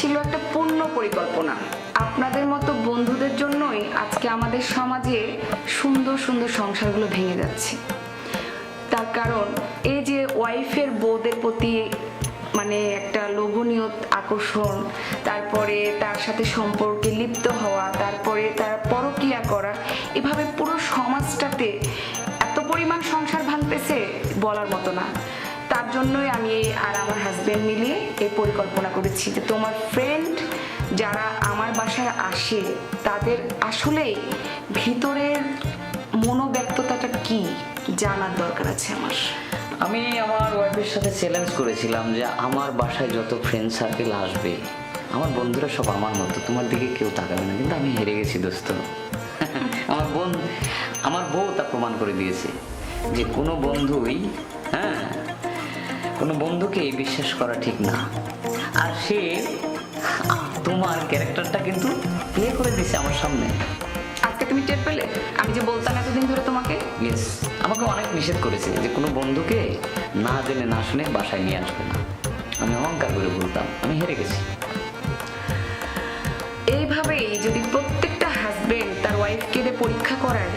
ছিল একটা পূর্ণ পরিকল্পনা। আপনাদের মতো বন্ধুদের জন্যই আজকে আমাদের সমাজে সুন্দর সুন্দর সংসারগুলো ভেঙে যাচ্ছে। তার কারণ এই যে ওয়াইফের বউদের প্রতি মানে একটা লোভনীয় আকর্ষণ, তারপরে তার সাথে সম্পর্কে লিপ্ত হওয়া, তারপরে তার পরকীয়া করা, এভাবে পুরো সমাজটাতে এত পরিমাণ সংসার ভাঙতেছে বলার মতো না। তার জন্যই আমি আর আমার হাজবেন্ড মিলিয়ে এই পরিকল্পনা করেছি যে তোমার ফ্রেন্ড যারা আমার বাসায় আসে তাদের আসলেই ভিতরের মনোব্যক্ততাটা কি জানার দরকার আছে আমার। আমি আমার ওয়াইফের সাথে চ্যালেঞ্জ করেছিলাম যে আমার বাসায় যত ফ্রেন্ড সার্কেল আসবে আমার বন্ধুরা সব আমার মতো, তোমার দিকে কেউ তাকাবে না। কিন্তু আমি হেরে গেছি দোস্ত। আমার বউ তা প্রমাণ করে দিয়েছে যে কোনো বন্ধুই কোনো বন্ধুকে বিশ্বাস করা ঠিক না। আর সে তোমার ক্যারেক্টারটা কিন্তু প্লে করে দিয়েছে আমার সামনে। আজকে তুমি টের পেলে আমি যে বলতাম এতদিন ধরে তোমাকে? ইয়েস, আমাকে অনেক নিষেধ করেছে যে কোনো বন্ধুকে না জেনে না শুনে বাসায় নিয়ে আসবে না। আমি অহংকার করে বলতাম, আমি হেরে গেছি। এইভাবেই যদি প্রত্যেকটা হাজবেন্ড তার ওয়াইফকে দিয়ে পরীক্ষা করায়